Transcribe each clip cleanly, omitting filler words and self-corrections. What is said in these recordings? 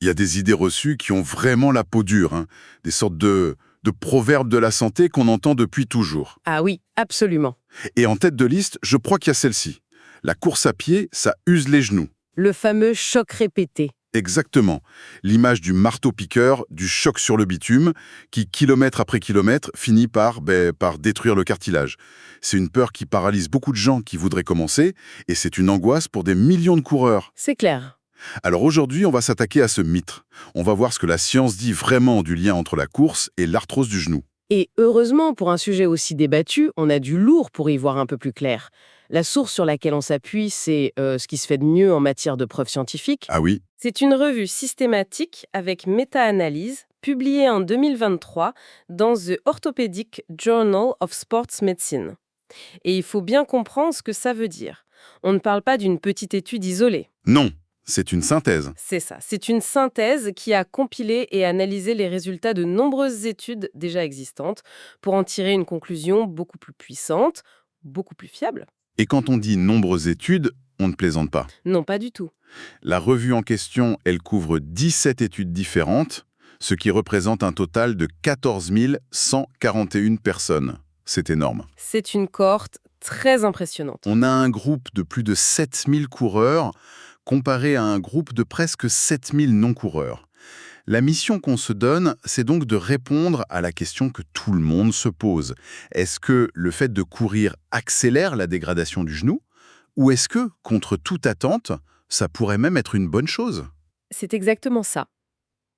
Il y a des idées reçues qui ont vraiment la peau dure, hein. Des sortes de proverbes de la santé qu'on entend depuis toujours. Ah oui, absolument. Et en tête de liste, je crois qu'il y a celle-ci. La course à pied, ça use les genoux. Le fameux choc répété. Exactement. L'image du marteau-piqueur, du choc sur le bitume, qui, kilomètre après kilomètre, finit par détruire le cartilage. C'est une peur qui paralyse beaucoup de gens qui voudraient commencer, et c'est une angoisse pour des millions de coureurs. C'est clair. Alors aujourd'hui, on va s'attaquer à ce mythe. On va voir ce que la science dit vraiment du lien entre la course et l'arthrose du genou. Et heureusement, pour un sujet aussi débattu, on a du lourd pour y voir un peu plus clair. La source sur laquelle on s'appuie, c'est ce qui se fait de mieux en matière de preuves scientifiques. Ah oui? C'est une revue systématique avec méta-analyse publiée en 2023 dans The Orthopedic Journal of Sports Medicine. Et il faut bien comprendre ce que ça veut dire. On ne parle pas d'une petite étude isolée. Non, c'est une synthèse. C'est ça, c'est une synthèse qui a compilé et analysé les résultats de nombreuses études déjà existantes pour en tirer une conclusion beaucoup plus puissante, beaucoup plus fiable. Et quand on dit nombreuses études, on ne plaisante pas. Non, pas du tout. La revue en question, elle couvre 17 études différentes, ce qui représente un total de 14 141 personnes. C'est énorme. C'est une cohorte très impressionnante. On a un groupe de plus de 7000 coureurs comparé à un groupe de presque 7000 non-coureurs. La mission qu'on se donne, c'est donc de répondre à la question que tout le monde se pose. Est-ce que le fait de courir accélère la dégradation du genou? Ou est-ce que, contre toute attente, ça pourrait même être une bonne chose? C'est exactement ça.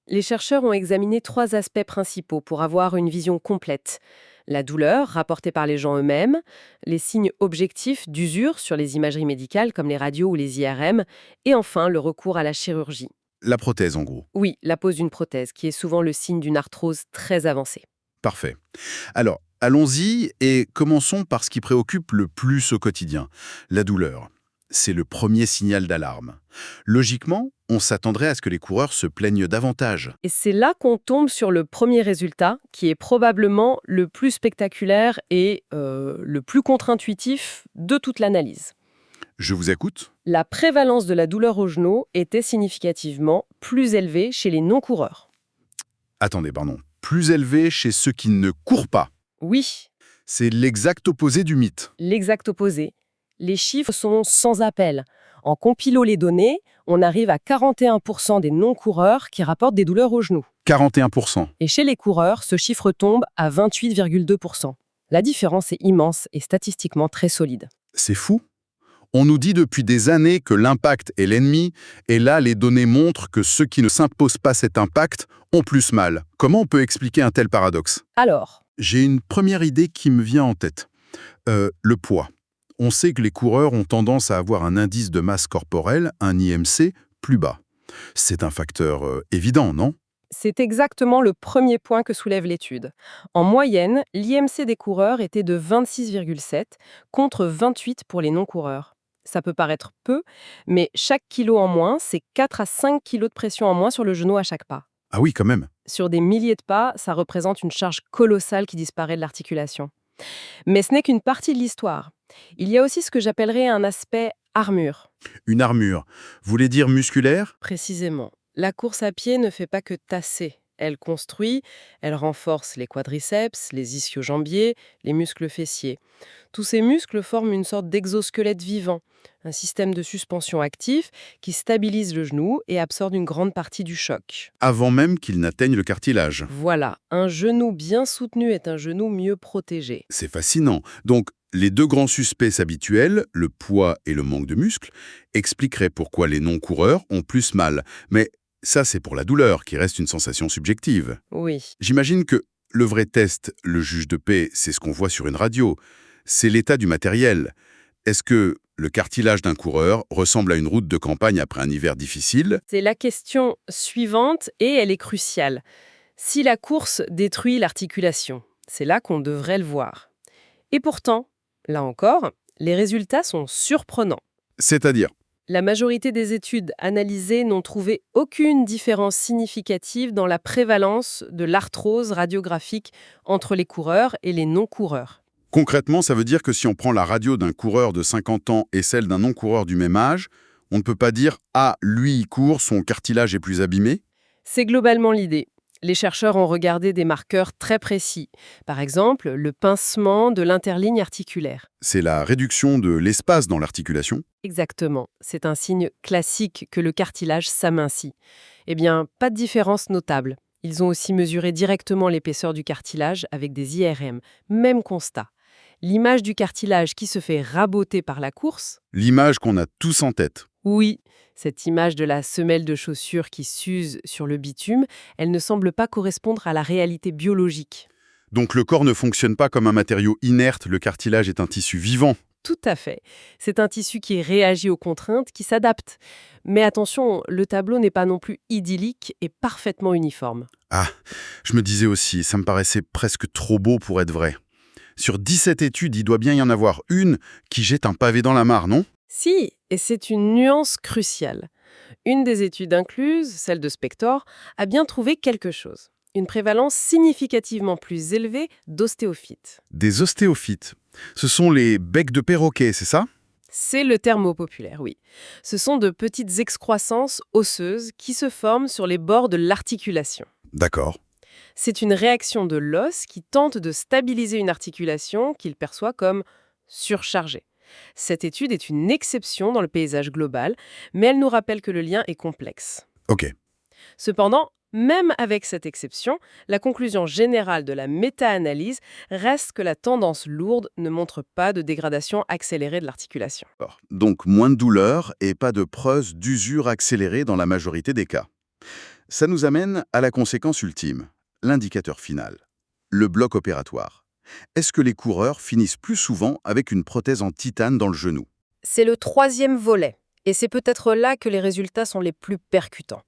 Les chercheurs ont examiné 3 aspects principaux pour avoir une vision complète. La douleur, rapportée par les gens eux-mêmes, les signes objectifs d'usure sur les imageries médicales comme les radios ou les IRM, et enfin le recours à la chirurgie. La prothèse, en gros. Oui, la pose d'une prothèse, qui est souvent le signe d'une arthrose très avancée. Parfait. Alors, allons-y et commençons par ce qui préoccupe le plus au quotidien, la douleur. C'est le premier signal d'alarme. Logiquement, on s'attendrait à ce que les coureurs se plaignent davantage. Et c'est là qu'on tombe sur le premier résultat, qui est probablement le plus spectaculaire et le plus contre-intuitif de toute l'analyse. Je vous écoute. La prévalence de la douleur au genou était significativement plus élevée chez les non-coureurs. Attendez, pardon. Plus élevé chez ceux qui ne courent pas. Oui, C'est l'exact opposé du mythe. l'exact opposé. Les chiffres sont sans appel. En compilant les données, on arrive à 41% des non-coureurs qui rapportent des douleurs au genou. 41%. Et chez les coureurs, ce chiffre tombe à 28,2%. La différence est immense et statistiquement très solide. C'est fou. On nous dit depuis des années que l'impact est l'ennemi, et là, les données montrent que ceux qui ne s'imposent pas cet impact ont plus mal. Comment on peut expliquer un tel paradoxe? Alors, J'ai une première idée qui me vient en tête. Le poids. On sait que les coureurs ont tendance à avoir un indice de masse corporelle, un IMC, plus bas. C'est un facteur évident, non? c'est exactement le premier point que soulève l'étude. En moyenne, l'IMC des coureurs était de 26,7 contre 28 pour les non-coureurs. Ça peut paraître peu, mais chaque kilo en moins, c'est 4 à 5 kilos de pression en moins sur le genou à chaque pas. Ah oui, quand même. Sur des milliers de pas, ça représente une charge colossale qui disparaît de l'articulation. Mais ce n'est qu'une partie de l'histoire. Il y a aussi ce que j'appellerais un aspect armure. Une armure. Vous voulez dire musculaire? Précisément. La course à pied ne fait pas que tasser. Elle construit, elle renforce les quadriceps, les ischio-jambiers, les muscles fessiers. Tous ces muscles forment une sorte d'exosquelette vivant, un système de suspension actif qui stabilise le genou et absorbe une grande partie du choc. Avant même qu'il n'atteigne le cartilage. Voilà, un genou bien soutenu est un genou mieux protégé. C'est fascinant. Donc, les deux grands suspects habituels, le poids et le manque de muscles, expliqueraient pourquoi les non-coureurs ont plus mal. Mais ça, c'est pour la douleur, qui reste une sensation subjective. Oui. J'imagine que le vrai test, le juge de paix, c'est ce qu'on voit sur une radio. C'est l'état du matériel. Est-ce que le cartilage d'un coureur ressemble à une route de campagne après un hiver difficile? C'est la question suivante et elle est cruciale. Si la course détruit l'articulation, c'est là qu'on devrait le voir. Et pourtant, là encore, les résultats sont surprenants. C'est-à-dire? La majorité des études analysées n'ont trouvé aucune différence significative dans la prévalence de l'arthrose radiographique entre les coureurs et les non-coureurs. Concrètement, ça veut dire que si on prend la radio d'un coureur de 50 ans et celle d'un non-coureur du même âge, on ne peut pas dire « Ah, lui, il court, son cartilage est plus abîmé ». C'est globalement l'idée. Les chercheurs ont regardé des marqueurs très précis. Par exemple, le pincement de l'interligne articulaire. C'est la réduction de l'espace dans l'articulation. Exactement. C'est un signe classique que le cartilage s'amincit. Eh bien, pas de différence notable. Ils ont aussi mesuré directement l'épaisseur du cartilage avec des IRM. Même constat. L'image du cartilage qui se fait raboter par la course. L'image qu'on a tous en tête. Oui, cette image de la semelle de chaussure qui s'use sur le bitume, elle ne semble pas correspondre à la réalité biologique. Donc le corps ne fonctionne pas comme un matériau inerte, le cartilage est un tissu vivant. Tout à fait. C'est un tissu qui réagit aux contraintes, qui s'adapte. Mais attention, le tableau n'est pas non plus idyllique et parfaitement uniforme. Ah, je me disais aussi, ça me paraissait presque trop beau pour être vrai. Sur 17 études, il doit bien y en avoir une qui jette un pavé dans la mare, non? Si, et c'est une nuance cruciale. Une des études incluses, celle de Spector, a bien trouvé quelque chose. Une prévalence significativement plus élevée d'ostéophytes. Des ostéophytes. Ce sont les becs de perroquet, c'est ça? C'est le terme populaire, oui. Ce sont de petites excroissances osseuses qui se forment sur les bords de l'articulation. D'accord. C'est une réaction de l'os qui tente de stabiliser une articulation qu'il perçoit comme surchargée. Cette étude est une exception dans le paysage global, mais elle nous rappelle que le lien est complexe. Ok. Cependant, même avec cette exception, la conclusion générale de la méta-analyse reste que la tendance lourde ne montre pas de dégradation accélérée de l'articulation. Donc moins de douleur et pas de preuve d'usure accélérée dans la majorité des cas. Ça nous amène à la conséquence ultime, l'indicateur final, le bloc opératoire. Est-ce que les coureurs finissent plus souvent avec une prothèse en titane dans le genou? C'est le troisième volet, et c'est peut-être là que les résultats sont les plus percutants.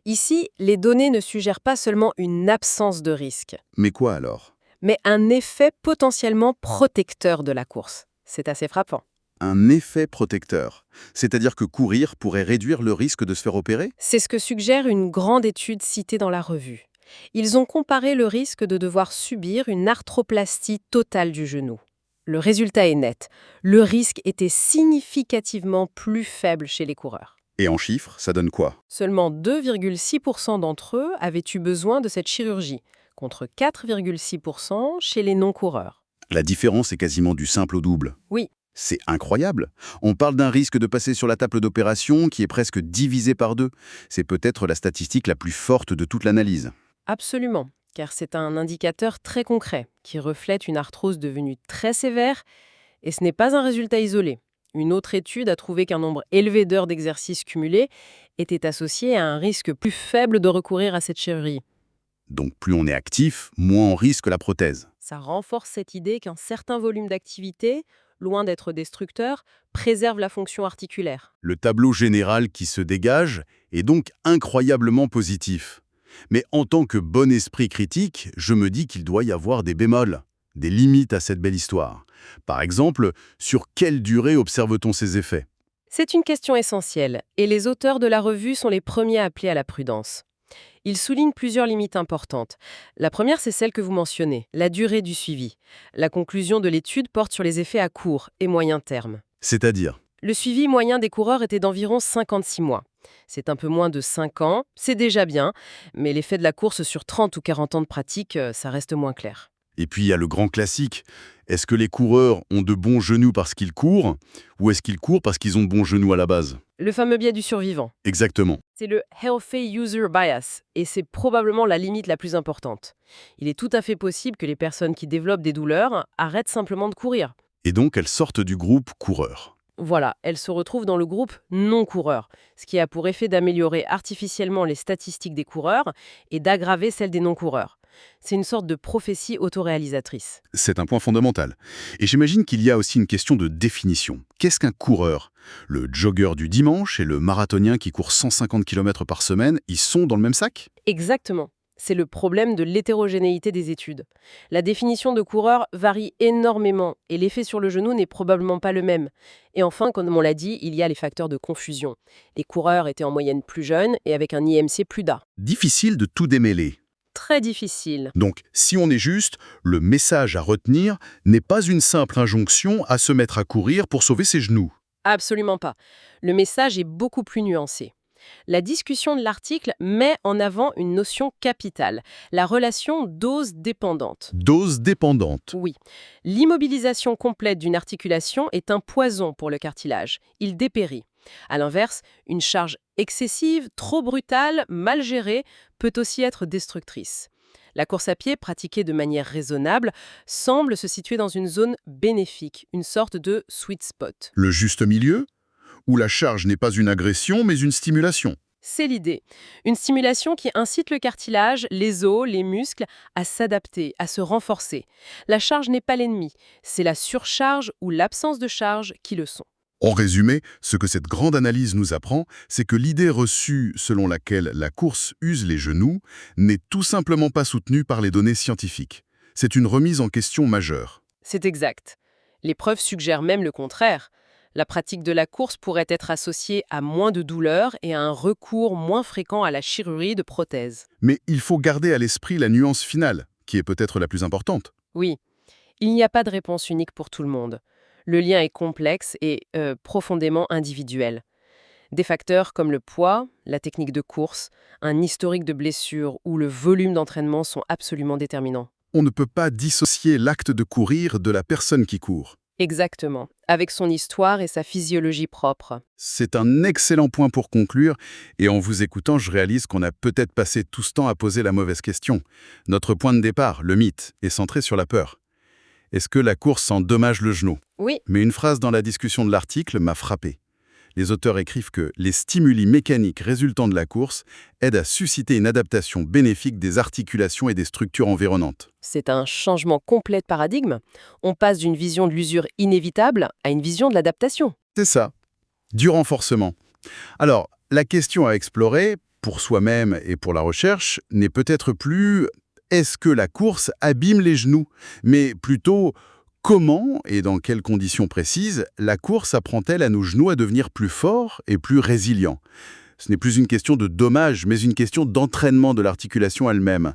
Ici, les données ne suggèrent pas seulement une absence de risque, Mais quoi alors? mais un effet potentiellement protecteur de la course. C'est assez frappant. Un effet protecteur. C'est-à-dire que courir pourrait réduire le risque de se faire opérer? C'est ce que suggère une grande étude citée dans la revue. Ils ont comparé le risque de devoir subir une arthroplastie totale du genou. Le résultat est net. Le risque était significativement plus faible chez les coureurs. Et en chiffres, ça donne quoi? Seulement 2,6% d'entre eux avaient eu besoin de cette chirurgie, contre 4,6% chez les non-coureurs. La différence est quasiment du simple au double. Oui, C'est incroyable. On parle d'un risque de passer sur la table d'opération qui est presque divisé par 2. C'est peut-être la statistique la plus forte de toute l'analyse. absolument, car c'est un indicateur très concret qui reflète une arthrose devenue très sévère, et ce n'est pas un résultat isolé. Une autre étude a trouvé qu'un nombre élevé d'heures d'exercice cumulées était associé à un risque plus faible de recourir à cette chirurgie. Donc plus on est actif, moins on risque la prothèse. Ça renforce cette idée qu'un certain volume d'activité, loin d'être destructeur, préserve la fonction articulaire. Le tableau général qui se dégage est donc incroyablement positif. Mais en tant que bon esprit critique, je me dis qu'il doit y avoir des bémols, des limites à cette belle histoire. Par exemple, sur quelle durée observe-t-on ces effets? C'est une question essentielle, et les auteurs de la revue sont les premiers appelés à la prudence. Ils soulignent plusieurs limites importantes. La première, c'est celle que vous mentionnez, la durée du suivi. La conclusion de l'étude porte sur les effets à court et moyen terme. C'est-à-dire, Le suivi moyen des coureurs était d'environ 56 mois. C'est un peu moins de 5 ans, c'est déjà bien, mais l'effet de la course sur 30 ou 40 ans de pratique, ça reste moins clair. et puis il y a le grand classique. Est-ce que les coureurs ont de bons genoux parce qu'ils courent, ou est-ce qu'ils courent parce qu'ils ont de bons genoux à la base? Le fameux biais du survivant. Exactement. C'est le Healthy User Bias, et c'est probablement la limite la plus importante. Il est tout à fait possible que les personnes qui développent des douleurs arrêtent simplement de courir. Et donc elles sortent du groupe coureur. Voilà, elles se retrouvent dans le groupe non-coureurs, ce qui a pour effet d'améliorer artificiellement les statistiques des coureurs et d'aggraver celles des non-coureurs. C'est une sorte de prophétie autoréalisatrice. C'est un point fondamental. Et j'imagine qu'il y a aussi une question de définition. Qu'est-ce qu'un coureur? Le jogger du dimanche et le marathonien qui court 150 km par semaine, ils sont dans le même sac? Exactement. C'est le problème de l'hétérogénéité des études. La définition de coureur varie énormément et l'effet sur le genou n'est probablement pas le même. Et enfin, comme on l'a dit, il y a les facteurs de confusion. Les coureurs étaient en moyenne plus jeunes et avec un IMC plus bas. Difficile de tout démêler. Très difficile. Donc, si on est juste, le message à retenir n'est pas une simple injonction à se mettre à courir pour sauver ses genoux. Absolument pas. Le message est beaucoup plus nuancé. La discussion de l'article met en avant une notion capitale, la relation dose dépendante. Dose dépendante. Oui, l'immobilisation complète d'une articulation est un poison pour le cartilage. Il dépérit. À l'inverse, une charge excessive, trop brutale, mal gérée, peut aussi être destructrice. La course à pied, pratiquée de manière raisonnable, semble se situer dans une zone bénéfique, une sorte de sweet spot. Le juste milieu, où la charge n'est pas une agression, mais une stimulation. C'est l'idée. Une stimulation qui incite le cartilage, les os, les muscles à s'adapter, à se renforcer. La charge n'est pas l'ennemi, c'est la surcharge ou l'absence de charge qui le sont. En résumé, ce que cette grande analyse nous apprend, c'est que l'idée reçue selon laquelle la course use les genoux n'est tout simplement pas soutenue par les données scientifiques. C'est une remise en question majeure. C'est exact. Les preuves suggèrent même le contraire. La pratique de la course pourrait être associée à moins de douleurs et à un recours moins fréquent à la chirurgie de prothèses. Mais il faut garder à l'esprit la nuance finale, qui est peut-être la plus importante. Oui, il n'y a pas de réponse unique pour tout le monde. Le lien est complexe et profondément individuel. Des facteurs comme le poids, la technique de course, un historique de blessure ou le volume d'entraînement sont absolument déterminants. On ne peut pas dissocier l'acte de courir de la personne qui court. Exactement, avec son histoire et sa physiologie propre. C'est un excellent point pour conclure, et en vous écoutant, je réalise qu'on a peut-être passé tout ce temps à poser la mauvaise question. Notre point de départ, le mythe, est centré sur la peur. Est-ce que la course endommage le genou? Oui, Mais une phrase dans la discussion de l'article m'a frappé. Les auteurs écrivent que les stimuli mécaniques résultant de la course aident à susciter une adaptation bénéfique des articulations et des structures environnantes. c'est un changement complet de paradigme. On passe d'une vision de l'usure inévitable à une vision de l'adaptation. C'est ça, du renforcement. Alors, la question à explorer, pour soi-même et pour la recherche, n'est peut-être plus est-ce que la course abîme les genoux, mais plutôt comment et dans quelles conditions précises la course apprend-elle à nos genoux à devenir plus forts et plus résilients. Ce n'est plus une question de dommage, mais une question d'entraînement de l'articulation elle-même.